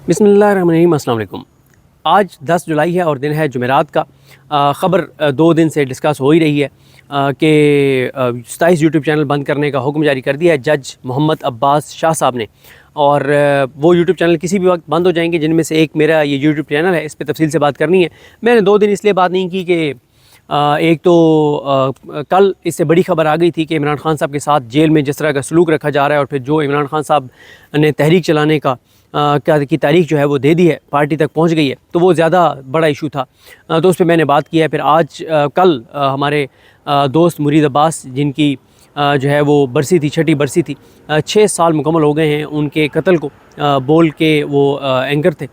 बिस्मिल्लाहिर्रहमानिर्रहीम, अस्सलाम वालेकुम। आज 10 जुलाई है और दिन है जुमेरात का। ख़बर 2 दिन से डिस्कस हो ही रही है कि 27 यूट्यूब चैनल बंद करने का हुक्म जारी कर दिया है जज मोहम्मद अब्बास शाह साहब ने। और वो यूट्यूब चैनल किसी भी वक्त बंद हो जाएंगे, जिनमें से एक मेरा ये यूट्यूब चैनल है। इस पर तफसील से बात करनी है। मैंने 2 दिन इसलिए बात नहीं की कि एक तो कल इससे बड़ी खबर आ गई थी कि इमरान खान साहब के साथ जेल में जिस तरह का सलूक रखा जा रहा है, और फिर जो इमरान खान साहब ने तहरीक चलाने का की तारीख जो है वो दे दी है, पार्टी तक पहुंच गई है, तो वो ज़्यादा बड़ा इशू था। तो उस पर मैंने बात किया है। फिर आज कल हमारे दोस्त मुरीद अब्बास, जिनकी जो है वो बरसी थी, 6ठी बरसी थी, 6 साल मुकम्मल हो गए हैं उनके कत्ल को। बोल के वो एंकर थे,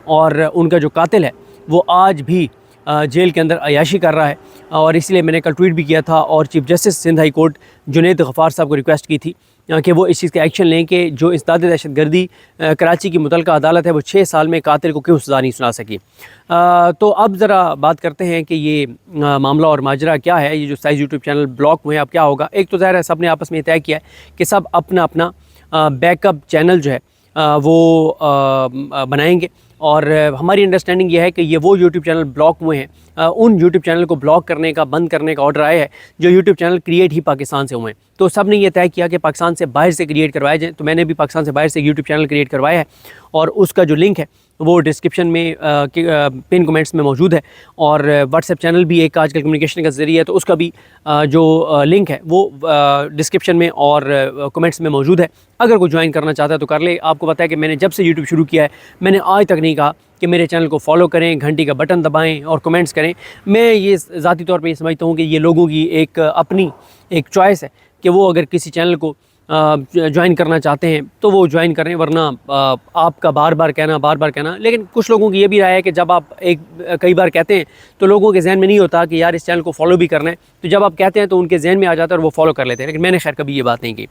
और उनका जो कातिल है वो आज भी जेल के अंदर अयाशी कर रहा है। और इसलिए मैंने कल ट्वीट भी किया था, और chief justice Sindh high court Junaid Gaffar साहब को रिक्वेस्ट की थी कि वो इस चीज़ का एक्शन लें कि जो इंसदाद दहशतगर्दी कराची की मुतलका अदालत है वो 6 साल में कातिल को क्यों सज़ा नहीं सुना सकी। तो अब ज़रा बात करते हैं कि ये मामला और माजरा क्या है। ये जो 27 यूट्यूब चैनल ब्लॉक हुए हैं, अब क्या होगा। एक तो ज़ाहिर है सब ने आपस में तय किया है कि सब अपना अपना बैकअप चैनल जो है वो बनाएंगे। और हमारी अंडरस्टैंडिंग ये है कि ये वो यूट्यूब चैनल ब्लॉक हुए हैं, उन यूट्यूब चैनल को ब्लॉक करने का, बंद करने का ऑर्डर आया है जो यूट्यूब चैनल क्रिएट ही पाकिस्तान से हुए हैं। तो सब ने ये तय किया कि पाकिस्तान से बाहर से क्रिएट करवाए जाए। तो मैंने भी पाकिस्तान से बाहर से यूट्यूब चैनल क्रिएट करवाया है, और उसका जो लिंक है वो डिस्क्रिप्शन में पिन कमेंट्स में मौजूद है। और व्हाट्सएप चैनल भी एक आजकल कम्युनिकेशन का ज़रिया है, तो उसका भी जो लिंक है वो डिस्क्रिप्शन में और कमेंट्स में मौजूद है। अगर कोई ज्वाइन करना चाहता है तो कर ले। आपको पता है कि मैंने जब से यूट्यूब शुरू किया है, मैंने आज तक नहीं कहा कि मेरे चैनल को फॉलो करें, घंटी का बटन दबाएं और कमेंट्स करें। मैं ये ज़ाती तौर पे ये समझता हूँ कि ये लोगों की एक अपनी एक चॉइस है कि वो अगर किसी चैनल को ज्वाइन करना चाहते हैं तो वो ज्वाइन करें, वरना आपका बार बार कहना। लेकिन कुछ लोगों की ये भी राय है कि जब आप कई बार कहते हैं तो लोगों के जहन में नहीं होता कि यार इस चैनल को फॉलो भी करना है, तो जब आप कहते हैं तो उनके जहन में आ जाता है और वो फॉलो कर लेते हैं। लेकिन मैंने खैर कभी ये बात नहीं की।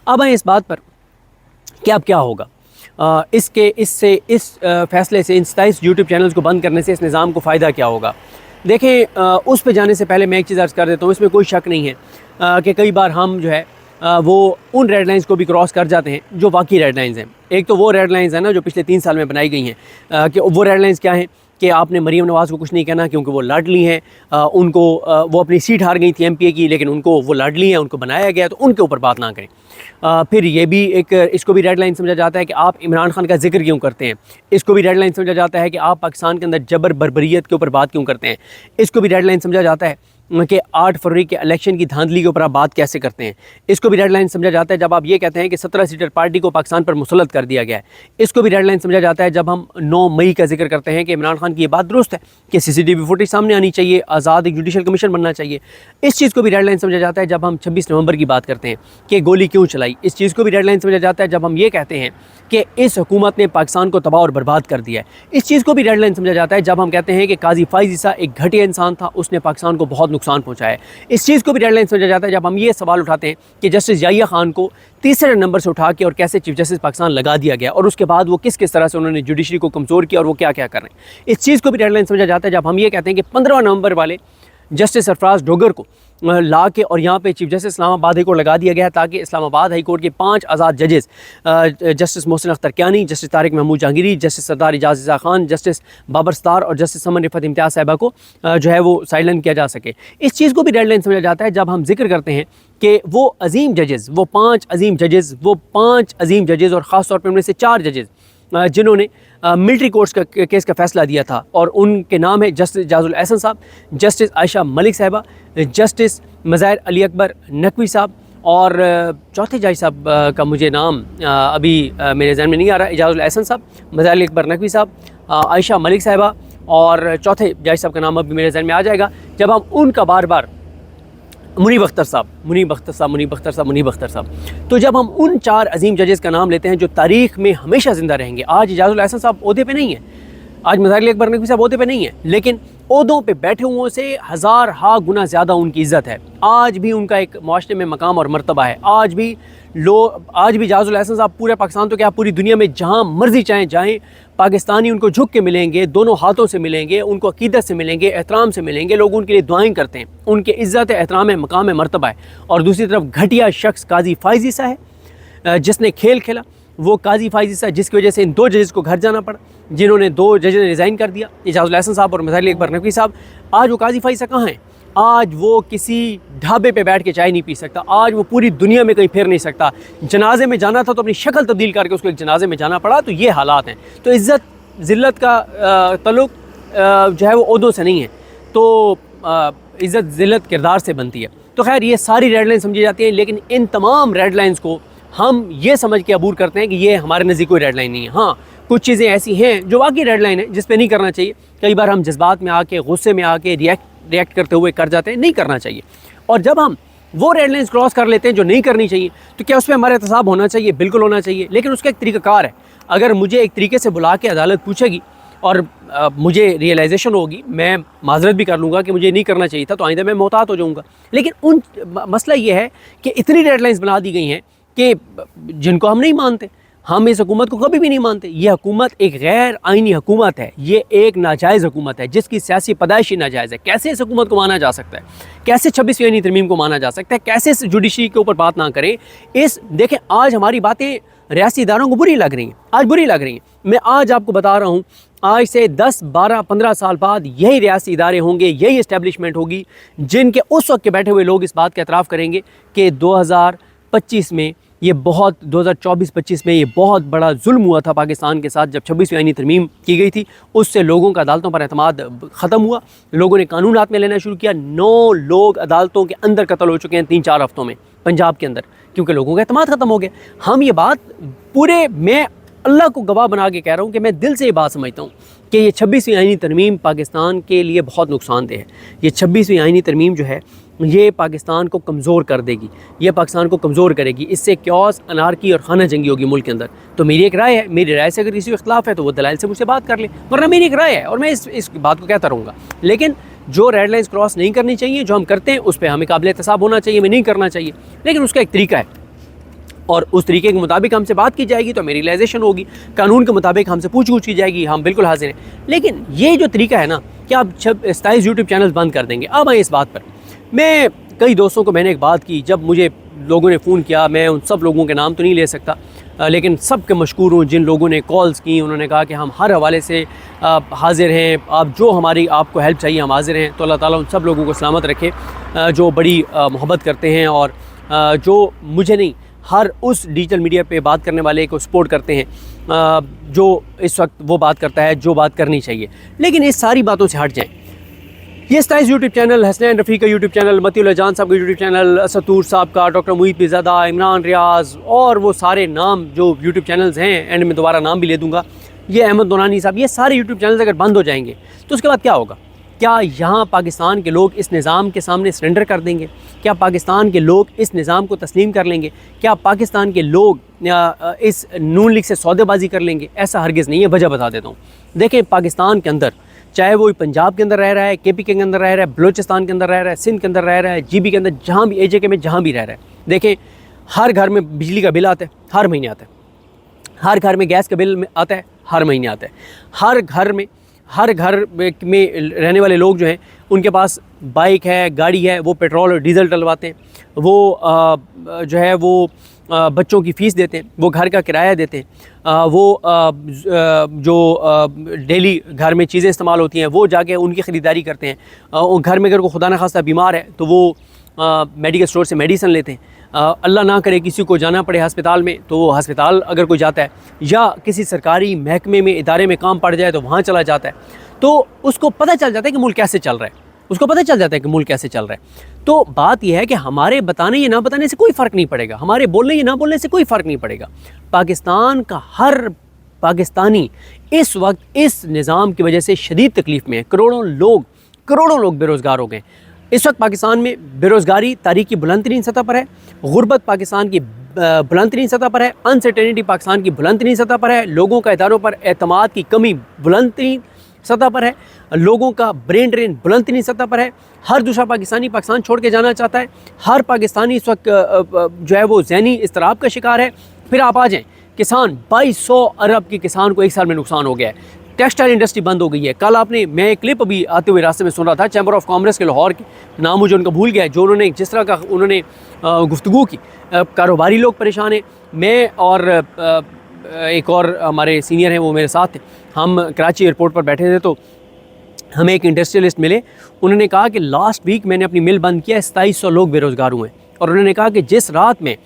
अब आए इस बात पर कि अब क्या होगा। इस फैसले से, इन 27 यूट्यूब चैनल्स को बंद करने से इस निज़ाम को फ़ायदा क्या होगा। देखें, उस पर जाने से पहले मैं एक चीज़ अर्ज़ कर देता हूँ। इसमें कोई शक नहीं है कि कई बार हम जो है वो उन रेड लाइंस को भी क्रॉस कर जाते हैं जो वाकई रेड लाइंस हैं। एक तो वो रेड लाइंस हैं ना जो पिछले 3 साल में बनाई गई हैं, कि वो रेड लाइंस क्या हैं कि आपने मरीम नवाज़ को कुछ नहीं कहना क्योंकि वो लाडली हैं। उनको वो अपनी सीट हार गई थी एमपीए की, लेकिन उनको वो लाडली हैं, उनको बनाया गया, तो उनके ऊपर बात ना करें। फिर ये भी इसको भी रेड लाइन समझा जाता है कि आप इमरान खान का जिक्र क्यों करते हैं। इसको भी रेड लाइन समझा जाता है कि आप पाकिस्तान के अंदर जबर बर्बरियत के ऊपर बात क्यों करते हैं। इसको भी रेड लाइन समझा जाता है कि 8 फरवरी के इलेक्शन की धांधली के ऊपर आप बात कैसे करते हैं। इसको भी रेड लाइन समझा जाता है जब आप ये कहते हैं कि 17 सीटर पार्टी को पाकिस्तान पर मुसल्लत कर दिया गया है। इसको भी रेड लाइन समझा जाता है जब हम 9 मई का जिक्र करते हैं कि इमरान खान की ये बात दुरुस्त है कि CCTV फुटेज सामने आनी चाहिए, आज़ाद एक जुडिशल कमीशन बनना चाहिए। इस चीज़ को भी रेड लाइन समझा जाता है जब हम 26 नवंबर की बात करते हैं कि गोली क्यों चलाई। इस चीज़ को भी रेड लाइन समझा जाता है जब हम ये कहते हैं कि इस हुकूमत ने पाकिस्तान को तबाह और बर्बाद कर दिया है। इस चीज़ को भी रेड लाइन समझा जाता है जब हम कहते हैं कि काजी फाइज ईसा एक घटिया इंसान था, उसने पाकिस्तान को बहुत नुकसान पहुँचाया है। इस चीज़ को भी रेड लाइन समझा जाता है जब हम ये सवाल उठाते हैं कि जस्टिस याहिया खान को तीसरे नंबर से उठा के और कैसे चीफ जस्टिस पाकिस्तान लगा दिया गया, और उसके बाद वो किस तरह से उन्होंने जुडिशरी को कमज़ोर किया और वो क्या क्या कर रहे हैं। इस चीज़ को भी रेड लाइन समझा जाता है जब हम ये कहते हैं कि 15 नवंबर वाले जस्टिस सरफराज डोगर को ला के और यहाँ पे chief justice Islamabad high court लगा दिया गया ताकि इस्लामाबाद हाई कोर्ट के 5 आज़ाद जजेस, justice Mohsin Akhtar Kayani, justice Tariq Mahmood Jahangiri, justice Sardar Ejaz Raza Khan, justice Babar Sattar और जस्टिस समन रिफत इम्तियाज़ साहिबा को जो है वो साइलेंट किया जा सके। इस चीज़ को भी रेड लाइन समझा जाता है जब हम जिक्र करते हैं कि वो अजीम जजेस, वो 5 अजीम जजेस और ख़ास तौर पर उनमें से 4 जजेस जिन्होंने मिलिट्री कोर्ट्स का केस का फ़ैसला दिया था, और उनके नाम है जस्टिस एजाजुल एहसन साहब, जस्टिस आयशा मलिक साहिबा, जस्टिस मज़ाहिर अली अकबर नकवी साहब, और चौथे जज साहब का मुझे नाम अभी मेरे जहन में नहीं आ रहा। एजाजुल एहसन साहब, मज़ाहिर अली अकबर नकवी साहब, आयशा मलिक साहिबा, और चौथे जज साहब का नाम अभी मेरे जहन में आ जाएगा। जब हम उनका बार बार मुनीब अख्तर साहब, तो जब हम उन 4 अजीम जजेस का नाम लेते हैं जो तारीख़ में हमेशा ज़िंदा रहेंगे। आज एजाजुल एहसन साहब ओहदे पे नहीं है, आज मज़ाहिर अली अकबर नकवी साहब ओहदे पे नहीं है, लेकिन ओहदों पे बैठे हुओं से 1000 गुना ज़्यादा उनकी इज़्ज़त है। आज भी उनका एक माशरे में मकाम और मर्तबा है। आज भी एजाजुल एहसन साहब पूरे पाकिस्तान तो क्या पूरी दुनिया में जहाँ मर्जी चाहें जाएँ, पाकिस्तानी उनको झुक के मिलेंगे, दोनों हाथों से मिलेंगे, उनको अकीदत से मिलेंगे, एहतराम से मिलेंगे। लोग उनके लिए दुआएं करते हैं, उनके इज़्ज़त है, एहतराम है, मकाम है, मर्तबा है। और दूसरी तरफ घटिया शख्स काजी फाइज ईसा है जिसने खेल खेला, वो काजी फाइज ईसा जिसकी वजह से इन 2 जजेस को घर जाना पड़ा, जिन्होंने 2 जजेस ने रिज़ाइन कर दिया, एजाजुल हसन साहब और मिसाइल अकबर नकवी साहब। आज वो काजी फाइज ईसा कहाँ हैं? आज वो किसी ढाबे पे बैठ के चाय नहीं पी सकता, आज वो पूरी दुनिया में कहीं फिर नहीं सकता। जनाजे में जाना था तो अपनी शक्ल तब्दील करके उसको एक जनाजे में जाना पड़ा। तो ये हालात हैं। तो इज़्ज़त ज़िल्लत का तल्लुक़ जो है वो ओहदों से नहीं है, तो इज़्ज़त ज़िल्लत किरदार से बनती है। तो खैर ये सारी रेड लाइन समझी जाती हैं, लेकिन इन तमाम रेड लाइन्स को हम ये समझ के अबूर करते हैं कि ये हमारे नज़दीक कोई रेड लाइन नहीं है। हाँ, कुछ चीज़ें ऐसी हैं जो वाकई रेड लाइन है, जिस पे नहीं करना चाहिए। कई बार हम जज्बात में आके, गुस्से में आके रिएक्ट करते हुए कर जाते हैं, नहीं करना चाहिए। और जब हम वो रेड लाइन्स क्रॉस कर लेते हैं जो नहीं करनी चाहिए, तो क्या उस पर हमारा एहतसाब होना चाहिए? बिल्कुल होना चाहिए, लेकिन उसका एक तरीक़ाकार है। अगर मुझे एक तरीके से बुला के अदालत पूछेगी और मुझे रियलाइजेशन होगी, मैं माजरत भी कर लूँगा कि मुझे नहीं करना चाहिए था, तो आइंदा मैं मोहतात हो जाऊँगा। लेकिन मसला ये है कि इतनी रेड लाइन्स बना दी गई हैं कि जिनको हम नहीं मानते, हम इस हुकूमत को कभी भी नहीं मानते। ये हुकूमत एक गैर आइनी हुकूमत है, ये एक नाजायज़ हुकूमत है जिसकी सियासी पैदाइश ही नाजायज़ है। कैसे इस हुकूमत को माना जा सकता है? कैसे 26वीं आइनी तरमीम को माना जा सकता है? कैसे इस जुडिशरी के ऊपर बात ना करें? देखें, आज हमारी बातें रियासी इदारों को बुरी लग रही हैं, आज बुरी लग रही हैं। मैं आज आपको बता रहा हूँ, आज से 10, 12, 15 साल बाद यही रियासी इदारे होंगे, यही इस्टेब्लिशमेंट होगी, जिनके उस वक्त के बैठे हुए लोग इस बात का एतराफ़ करेंगे कि 2025 में ये 2024-25 में ये बहुत बड़ा जुल्म हुआ था पाकिस्तान के साथ। जब 26वीं आइनी तरमीम की गई थी, उससे लोगों का अदालतों पर एतमाद ख़त्म हुआ, लोगों ने कानून हाथ में लेना शुरू किया। 9 लोग अदालतों के अंदर कत्ल हो चुके हैं 3-4 हफ्तों में पंजाब के अंदर, क्योंकि लोगों का एतमाद ख़त्म हो गया। हम ये बात मैं अल्लाह को गवाह बना के कह रहा हूँ कि मैं दिल से ये बात समझता हूँ कि ये 26वीं आइनी तरमीम पाकिस्तान के लिए बहुत नुकसानदेह है। ये 26वीं आइनी तरमीम जो है, ये पाकिस्तान को कमज़ोर कर देगी, ये पाकिस्तान को कमज़ोर करेगी। इससे क्योस, अनारकी और खाना जंगी होगी मुल्क के अंदर। तो मेरी एक राय है, मेरी राय से अगर किसी को इख्तलाफ है तो वो दलाइल से मुझसे बात कर ले, वरना मेरी एक राय है और मैं इस बात को कहता रहूँगा। लेकिन जो रेड लाइन्स क्रॉस नहीं करनी चाहिए, जो हम करते हैं उस पर हमें काबिल एहतसाब होना चाहिए, हमें नहीं करना चाहिए। लेकिन उसका एक तरीका है और उस तरीके के मुताबिक हमसे बात की जाएगी तो हमें रियलाइजेशन होगी, कानून के मुताबिक हमसे पूछ की जाएगी, हम बिल्कुल हाजिर हैं। लेकिन ये जो तरीका है ना कि आप 27 यूट्यूब चैनल्स बंद कर देंगे, अब आए इस बात पर। मैं कई दोस्तों को मैंने एक बात की, जब मुझे लोगों ने फ़ोन किया, मैं उन सब लोगों के नाम तो नहीं ले सकता, लेकिन सब के मशकूर हूँ जिन लोगों ने कॉल्स की। उन्होंने कहा कि हम हर हवाले से हाजिर हैं, आप जो हमारी आपको हेल्प चाहिए हम हाजिर हैं। तो अल्लाह ताला उन सब लोगों को सलामत रखे जो बड़ी मोहब्बत करते हैं और जो मुझे नहीं, हर उस डिजिटल मीडिया पे बात करने वाले को सपोर्ट करते हैं जो इस वक्त वो बात करता है जो बात करनी चाहिए। लेकिन इस सारी बातों से हट जाएं। ये 27 यूट्यूब चैनल, हसनैन रफ़ी का यूट्यूब चैनल, मतीउल्लाह जान साहब का यूट्यूब चैनल, असतूर साहब का, डॉक्टर मुईद पीरज़ादा, इमरान रियाज़ और वो सारे नाम जो यूट्यूब चैनल्स हैं, एंड में दोबारा नाम भी ले दूँगा, ये अहमद दोनानी साहब, ये सारे यूट्यूब चैनल्स अगर बंद हो जाएंगे तो उसके बाद क्या होगा? क्या यहाँ पाकिस्तान के लोग इस निज़ाम के सामने सरेंडर कर देंगे? क्या पाकिस्तान के लोग इस निज़ाम को तस्लीम कर लेंगे? क्या पाकिस्तान के लोग इस नून लीग से सौदेबाजी कर लेंगे? ऐसा हरगिज़ नहीं है। वजह बता देता हूँ। देखें, पाकिस्तान के अंदर, चाहे वो पंजाब के अंदर रह रहा है, KP के अंदर रह रहा है, बलूचिस्तान के अंदर रह रहा है, सिंध के अंदर रह रहा है, GB के अंदर, जहाँ भी AJK में जहाँ भी रह रहा है, देखें हर घर में बिजली का बिल आता है, हर महीने आता है। हर घर में गैस का बिल आता है, हर महीने आता है। हर घर में रहने वाले लोग जो हैं उनके पास बाइक है, गाड़ी है, वो पेट्रोल और डीजल डलवाते हैं, वो जो है वो बच्चों की फ़ीस देते हैं, वो घर का किराया देते हैं, वो जो डेली घर में चीज़ें इस्तेमाल होती हैं वो जाके उनकी ख़रीदारी करते हैं। घर में अगर कोई खुदा न खास्ता बीमार है तो वो मेडिकल स्टोर से मेडिसिन लेते हैं। अल्लाह ना करे किसी को जाना पड़े हस्पताल में तो वो हस्पताल अगर कोई जाता है, या किसी सरकारी महकमे में, इदारे में काम पड़ जाए तो वहाँ चला जाता है, तो उसको पता चल जाता है कि मुल्क कैसे चल रहा है, उसको पता चल जाता है कि मुल्क कैसे चल रहा है। तो बात यह है कि हमारे बताने या ना बताने से कोई फ़र्क नहीं पड़ेगा, हमारे बोलने या ना बोलने से कोई फ़र्क नहीं पड़ेगा। पाकिस्तान का हर पाकिस्तानी इस वक्त इस निज़ाम की वजह से शदीद तकलीफ़ में है। करोड़ों लोग बेरोज़गार हो गए। इस वक्त पाकिस्तान में बेरोज़गारी तारीख की बुलंद तरीन सतह पर है, गुर्बत पाकिस्तान की बुलंद तरीन सतह पर है, अनसर्टेनिटी पाकिस्तान की बुलंद तरीन सतह पर है, लोगों का इदारों पर एतमाद की कमी बुलंद तरीन सतह पर है, लोगों का ब्रेन ड्रेन बुलंद तरीन सतह पर है। हर दूसरा पाकिस्तानी पाकिस्तान छोड़ के जाना चाहता है। हर पाकिस्तानी इस वक्त जो है वो ज़हनी इस्तराब का शिकार है। फिर आप आ जाएँ, किसान 2200 अरब के किसान को एक साल में नुकसान हो गया है। टेक्सटाइल इंडस्ट्री बंद हो गई है। कल मैं एक क्लिप अभी आते हुए रास्ते में सुन रहा था, चैम्बर ऑफ कॉमर्स के लाहौर के, नाम मुझे उनका भूल गया है, जो उन्होंने जिस तरह का उन्होंने गुफ्तगू की, कारोबारी लोग परेशान हैं। मैं और एक और हमारे सीनियर हैं वो मेरे साथ थे, हम कराची एयरपोर्ट पर बैठे थे तो हमें एक इंडस्ट्रियलिस्ट मिले। उन्होंने कहा कि लास्ट वीक मैंने अपनी मिल बंद किया, 2700 लोग बेरोज़गार हुए। और उन्होंने कहा कि जिस रात में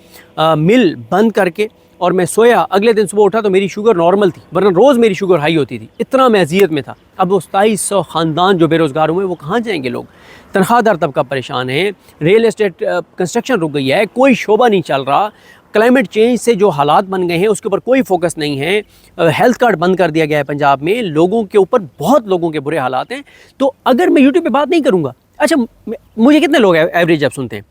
मिल बंद करके और मैं सोया, अगले दिन सुबह उठा तो मेरी शुगर नॉर्मल थी, वरना रोज़ मेरी शुगर हाई होती थी, इतना मैं अजियत में था। अब वो 2700 ख़ानदान जो बेरोज़गार हुए वो कहाँ जाएंगे लोग? तनख्वाहदार तबका परेशान है, रियल एस्टेट कंस्ट्रक्शन रुक गई है, कोई शोबा नहीं चल रहा, क्लाइमेट चेंज से जो हालात बन गए हैं उसके ऊपर कोई फोकस नहीं है, हेल्थ कार्ड बंद कर दिया गया है पंजाब में, लोगों के ऊपर बहुत लोगों के बुरे हालात हैं। तो अगर मैं यूट्यूब पे बात नहीं करूँगा, अच्छा मुझे कितने लोग एवरेज अब सुनते हैं?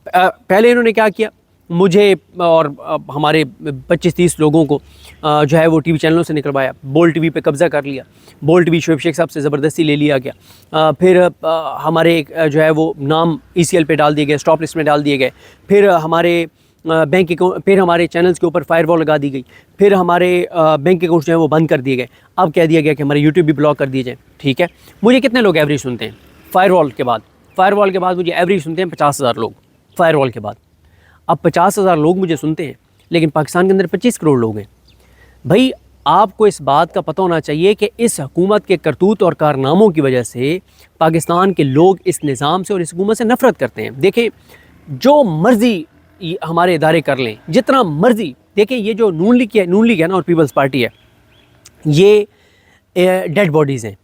पहले इन्होंने क्या किया, मुझे और हमारे 25-30 लोगों को जो है वो टीवी चैनलों से निकलवाया, बोल टीवी पे कब्ज़ा कर लिया, बोल टीवी शोएब शेख साहब से ज़बरदस्ती ले लिया गया, फिर हमारे जो है वो नाम ECL पे डाल दिए गए, स्टॉप लिस्ट में डाल दिए गए, फिर हमारे बैंक अकाउंट, फिर हमारे चैनल्स के ऊपर फायरवॉल लगा दी गई, फिर हमारे बैंक अकाउंट जो है वो बंद कर दिए गए। अब कह दिया गया कि हमारे यूट्यूब भी ब्लॉक कर दिए जाए। ठीक है, मुझे कितने लोग एवरेज सुनते हैं फायरवॉल के बाद? फायरवॉल के बाद मुझे एवरेज सुनते हैं 50,000 लोग फायरवॉल के बाद। अब 50,000 लोग मुझे सुनते हैं, लेकिन पाकिस्तान के अंदर 25 करोड़ लोग हैं। भाई आपको इस बात का पता होना चाहिए कि इस हुकूमत के करतूत और कारनामों की वजह से पाकिस्तान के लोग इस निज़ाम से और इस हुकूमत से नफ़रत करते हैं। देखें, जो मर्ज़ी हमारे इदारे कर लें, जितना मर्ज़ी, देखें ये जो नून लीग है ना और पीपल्स पार्टी है, ये डेड बॉडीज़ हैं।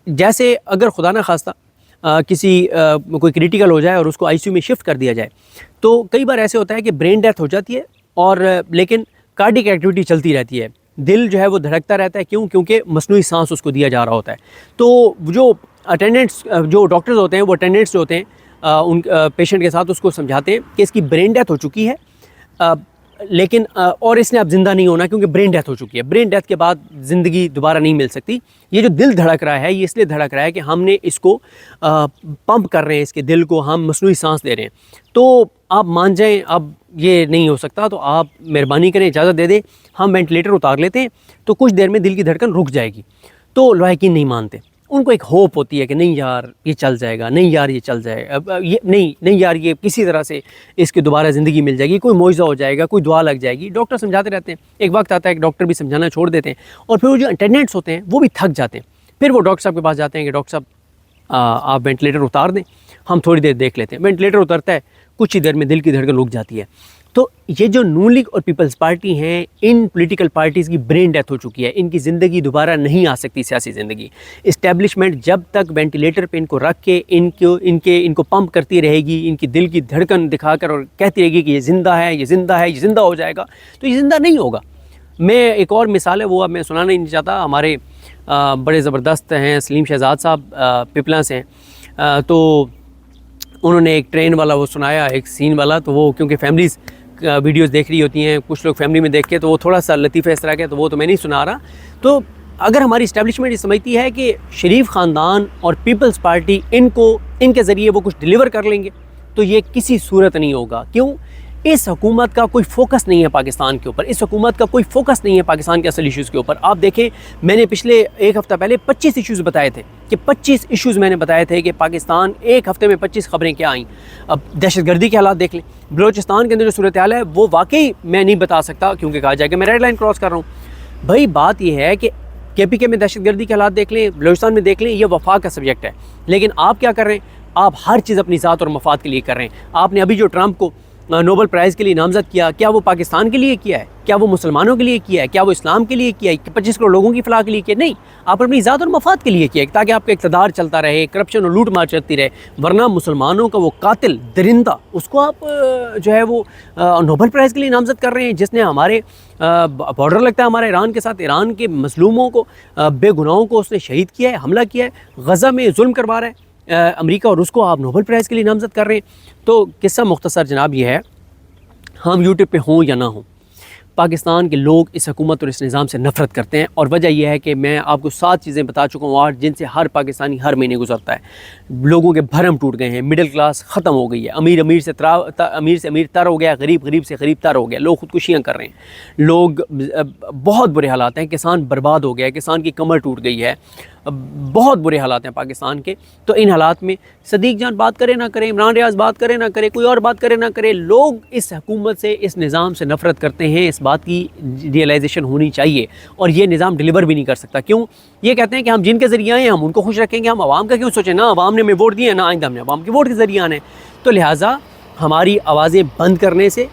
जैसे अगर खुदा न खास्ता कोई क्रिटिकल हो जाए और उसको ICU में शिफ्ट कर दिया जाए, तो कई बार ऐसे होता है कि ब्रेन डेथ हो जाती है और लेकिन कार्डिक एक्टिविटी चलती रहती है, दिल जो है वो धड़कता रहता है। क्यों? क्योंकि मसनूई सांस उसको दिया जा रहा होता है। तो जो अटेंडेंट्स, जो डॉक्टर्स होते हैं, वो अटेंडेंट्स जो होते हैं उन पेशेंट के साथ उसको समझाते हैं कि इसकी ब्रेन डेथ हो चुकी है, लेकिन और इसने अब ज़िंदा नहीं होना क्योंकि ब्रेन डेथ हो चुकी है। ब्रेन डेथ के बाद ज़िंदगी दोबारा नहीं मिल सकती। ये जो दिल धड़क रहा है, ये इसलिए धड़क रहा है कि हमने इसको पंप कर रहे हैं, इसके दिल को हम मसनूई सांस दे रहे हैं। तो आप मान जाएं अब ये नहीं हो सकता, तो आप मेहरबानी करें, इजाज़त दे दें, हम वेंटिलेटर उतार लेते हैं, तो कुछ देर में दिल की धड़कन रुक जाएगी। तो लायकीन नहीं मानते, उनको एक होप होती है कि नहीं यार ये चल जाएगा, नहीं यार ये चल जाएगा, ये नहीं यार ये किसी तरह से इसके दोबारा ज़िंदगी मिल जाएगी, कोई मौजज़ा हो जाएगा, कोई दुआ लग जाएगी। डॉक्टर समझाते रहते हैं, एक वक्त आता है कि डॉक्टर भी समझाना छोड़ देते हैं और फिर वो जो अटेंडेंट्स होते हैं वो भी थक जाते हैं। फिर वो डॉक्टर साहब के पास जाते हैं कि डॉक्टर साहब आप वेंटिलेटर उतार दें, हम थोड़ी देर देख लेते हैं। वेंटिलेटर उतरता है, कुछ ही देर में दिल की धड़कन रुक जाती है। तो ये जो नून लीग और पीपल्स पार्टी हैं, इन पॉलिटिकल पार्टीज़ की ब्रेन डेथ हो चुकी है, इनकी ज़िंदगी दोबारा नहीं आ सकती, सियासी ज़िंदगी। इस्टेब्लिशमेंट जब तक वेंटिलेटर पे इनको रख के इनको पंप करती रहेगी, इनकी दिल की धड़कन दिखाकर और कहती रहेगी कि ये ज़िंदा है, ये ज़िंदा है, ये ज़िंदा हो जाएगा, तो ये ज़िंदा नहीं होगा। मैं एक और मिसाल है, वो अब मैं सुनाना ही नहीं चाहता। हमारे बड़े ज़बरदस्त हैं सलीम शहजाद साहब, पिपला से हैं, तो उन्होंने एक ट्रेन वाला वो सुनाया, एक सीन वाला। तो वो क्योंकि फैमिलीज़ वीडियोस देख रही होती हैं, कुछ लोग फैमिली में देख के, तो वो थोड़ा सा लतीफ़ा इस तरह के, तो वो तो मैं नहीं सुना रहा। तो अगर हमारी इस्टेब्लिशमेंट ये समझती है कि शरीफ ख़ानदान और पीपल्स पार्टी इनके ज़रिए वो कुछ डिलीवर कर लेंगे, तो ये किसी सूरत नहीं होगा। क्यों? इस हुकूमत का कोई फोकस नहीं है पाकिस्तान के ऊपर, इस हुकूमत का कोई फोकस नहीं है पाकिस्तान के असल इश्यूज़ के ऊपर। आप देखें, मैंने पिछले एक हफ़्ता पहले 25 इश्यूज़ बताए थे कि 25 इश्यूज़ मैंने बताए थे कि पाकिस्तान एक हफ़्ते में 25 ख़बरें क्या आईं। अब दहशतगर्दी के हालात देख लें, बलोचिस्तान के अंदर जो सूरत हाल है वो वाकई मैं नहीं बता सकता, क्योंकि कहा जाएगा मैं रेड लाइन क्रॉस कर रहा हूँ। भाई बात यह है कि KPK में दहशतगर्दी के हालात देख लें, बलोचिस्तान में देख लें, ये वफाक का सब्जेक्ट है। लेकिन आप क्या कर रहे हैं? आप हर चीज़ अपनी ज़ात और मफाद के लिए कर रहे हैं। आपने अभी जो ट्रंप को नोबेल प्राइज़ के लिए नामज़द किया, क्या वो पाकिस्तान के लिए किया है? क्या वो मुसलमानों के लिए किया है? क्या वो इस्लाम के लिए किया है? 25 करोड़ लोगों की फलाह के लिए किया? नहीं, आप अपनी ज़ात और मफाद के लिए किया है, ताकि आपका इक़्तिदार चलता रहे, करप्शन और लूट मार चलती रहे। वरना मुसलमानों का वो कातिल दरिंदा, उसको आप जो है वो नोबेल प्राइज़ के लिए नामज़द कर रहे हैं, जिसने हमारे बॉर्डर लगता है हमारे ईरान के साथ, ईरान के मज़लूमों को, बेगुनाहों को उसने शहीद किया है, हमला किया है, गज़ा में जुल्म करवा रहा है अमेरिका, और उसको आप नोबेल प्राइज़ के लिए नामज़द कर रहे हैं। तो किस्सा मुख्तसर जनाब ये है, हम यूट्यूब पे हों या ना हों, पाकिस्तान के लोग इस हुकूमत और इस निज़ाम से नफ़रत करते हैं। और वजह यह है कि मैं आपको 7 चीज़ें बता चुका हूँ आज, जिनसे हर पाकिस्तानी हर महीने गुजरता है। लोगों के भरम टूट गए हैं, मिडिल क्लास ख़त्म हो गई है, अमीर से अमीर तर हो गया, गरीब से गरीब तर हो गया, लोग ख़ुदकुशियाँ कर रहे हैं, लोग बहुत बुरे हालात हैं, किसान बर्बाद हो गया है, किसान की कमर टूट गई है, बहुत बुरे हालात हैं पाकिस्तान के। तो इन हालात में सदीक जान बात करे ना करे, इमरान रियाज बात करे ना करे, कोई और बात करे ना करे, लोग इस हुकूमत से, इस निज़ाम से नफ़रत करते हैं। इस बात की रियलाइजेशन होनी चाहिए। और ये निज़ाम डिलीवर भी नहीं कर सकता। क्यों? ये कहते हैं कि हम जिनके ज़रिए आए हैं हम उनको खुश रखेंगे, हम आवाम का क्यों सोचें? ना आवाम ने हमें वोट दिए, ना आइंदा हमने आवाम के वोट के ज़रिए आने। तो लिहाजा हमारी आवाज़ें बंद करने से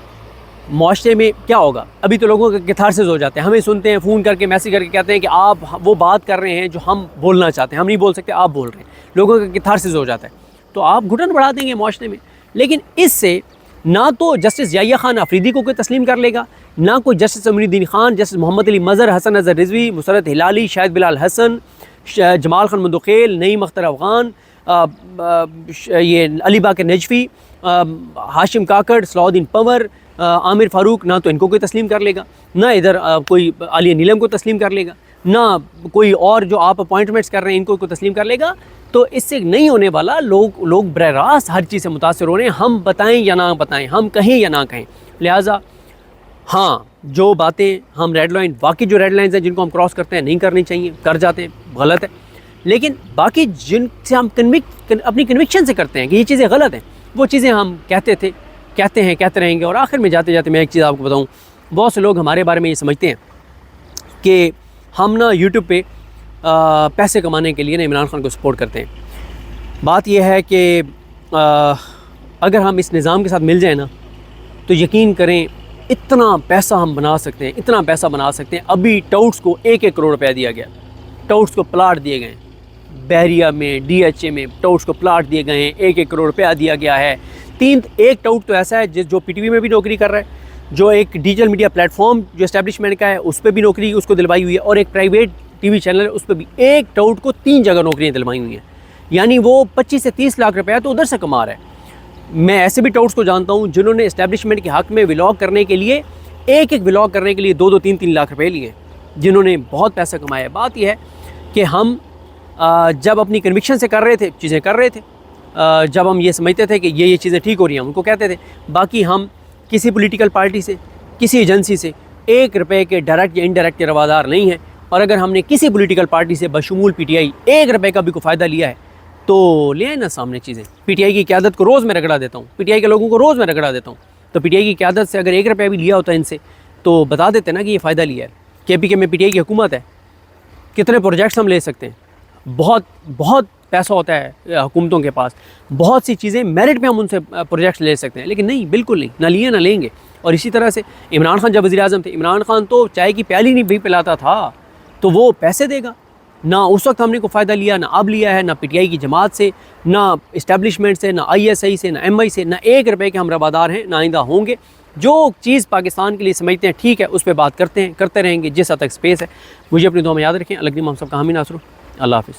माशरे में क्या होगा? अभी तो लोगों के कैथारसिस हो जाते हैं, हमें सुनते हैं, फ़ोन करके मैसेज करके कहते हैं कि आप वो बात कर रहे हैं जो हम बोलना चाहते हैं, हम नहीं बोल सकते, आप बोल रहे हैं। लोगों का कैथारसिस हो जाता है, तो आप घुटन बढ़ा देंगे माशरे में। लेकिन इससे ना तो जस्टिस याहिया खान अफरीदी को कोई तस्लीम कर लेगा, ना कोई जस्टिस अमीनुद्दीन खान, जस्टिस मोहम्मद अली मज़हर, हसन अज़हर रिजवी, मुसरत हिलाली, शाहिद बिलाल हसन, जमाल खान मंदुखेल, नईम अख्तर अफ़गान, ये अली बाकर नजफ़ी, हाशिम काकड़, सलाउद्दीन पंवर, आमिर फ़ारूक, ना तो इनको कोई तस्लीम कर लेगा, ना इधर कोई आलिया नीलम को तस्लीम कर लेगा, ना कोई और जो आप अपॉइंटमेंट्स कर रहे हैं इनको कोई तस्लीम कर लेगा। तो इससे नहीं होने वाला। लोग बरह रास्त हर चीज़ से मुतासर हो रहे हैं, हम बताएं या ना बताएं, हम कहें या ना कहें। लिहाजा हाँ, जो बातें हम रेड लाइन, बाकी जो रेड लाइन्स हैं जिनको हम क्रॉस करते हैं नहीं करनी चाहिए, कर जाते हैं, गलत है। लेकिन बाकी जिनसे हम अपनी कन्विक्शन से करते हैं कि ये चीज़ें गलत हैं, वो चीज़ें हम कहते हैं, कहते रहेंगे। और आखिर में जाते जाते मैं एक चीज़ आपको बताऊं, बहुत से लोग हमारे बारे में ये समझते हैं कि हम ना यूट्यूब पे पैसे कमाने के लिए ना इमरान खान को सपोर्ट करते हैं। बात यह है कि अगर हम इस निज़ाम के साथ मिल जाए ना, तो यकीन करें इतना पैसा हम बना सकते हैं, इतना पैसा बना सकते हैं। अभी टाउट्स को 1-1 करोड़ रुपया दिया गया, टाउट्स को प्लाट दिए गए, बहरिया में, DHA में टाउट्स को प्लाट दिए गए हैं, 1-1 करोड़ रुपया दिया गया है। एक टाउट तो ऐसा है जो PTV में भी नौकरी कर रहा है, जो एक डिजिटल मीडिया प्लेटफॉर्म जो एस्टेब्लिशमेंट का है उस पर भी नौकरी उसको दिलवाई हुई है, और एक प्राइवेट TV चैनल है उस पर भी एक टाउट को 3 जगह नौकरियाँ दिलवाई हुई हैं। यानी वो 25 से 30 लाख रुपया तो उधर से कमा रहा है। मैं ऐसे भी टाउट्स को जानता हूँ जिन्होंने एस्टेब्लिशमेंट के हक़ में व्लॉग करने के लिए, एक व्लॉग करने के लिए 2-2, 3-3 लाख रुपये लिए, जिन्होंने बहुत पैसा कमाया। बात यह है कि हम जब अपनी कन्विक्शन से कर रहे थे, चीज़ें कर रहे थे, जब हम ये समझते थे कि ये चीज़ें ठीक हो रही हैं, उनको कहते थे। बाकी हम किसी पॉलिटिकल पार्टी से, किसी एजेंसी से 1 रुपये के डायरेक्ट या इनडायरेक्ट के रवादार नहीं है। और अगर हमने किसी पॉलिटिकल पार्टी से बशमूल PTI 1 रुपये का भी कोई फ़ायदा लिया है तो ले आए ना सामने चीज़ें। PTI की क़यादत को रोज़ मैं रगड़ा देता हूँ, PTI के लोगों को रोज़ मैं रगड़ा देता हूँ। तो PTI की क़यादत से अगर 1 रुपया भी लिया होता इनसे तो बता देते ना कि ये फ़ायदा लिया है। KPK में PTI की हुकूमत है, कितने प्रोजेक्ट्स हम ले सकते हैं, बहुत पैसा होता है हुकूमतों के पास, बहुत सी चीज़ें मेरिट पे हम उनसे प्रोजेक्ट्स ले सकते हैं। लेकिन नहीं, बिल्कुल नहीं, ना लिए ना लेंगे। और इसी तरह से इमरान खान जब वज़ीर-ए-आज़म थे, इमरान खान तो चाय की प्याली नहीं भी पिलाता था, तो वो पैसे देगा ना। उस वक्त हमने को फ़ायदा लिया, ना अब लिया है, ना PTI की जमात से, ना इस्टेब्लिशमेंट से, ना ISI से, ना MI से, ना 1 रुपये के हम रवादार हैं, ना आइंदा होंगे। जो चीज़ पाकिस्तान के लिए समझते हैं ठीक है, उस पर बात करते रहेंगे जिस हद तक स्पेस है। मुझे अपनी दुआ में याद रखें। अलग हम सब का हामी नासरू। अल्लाह हाफ़िज़।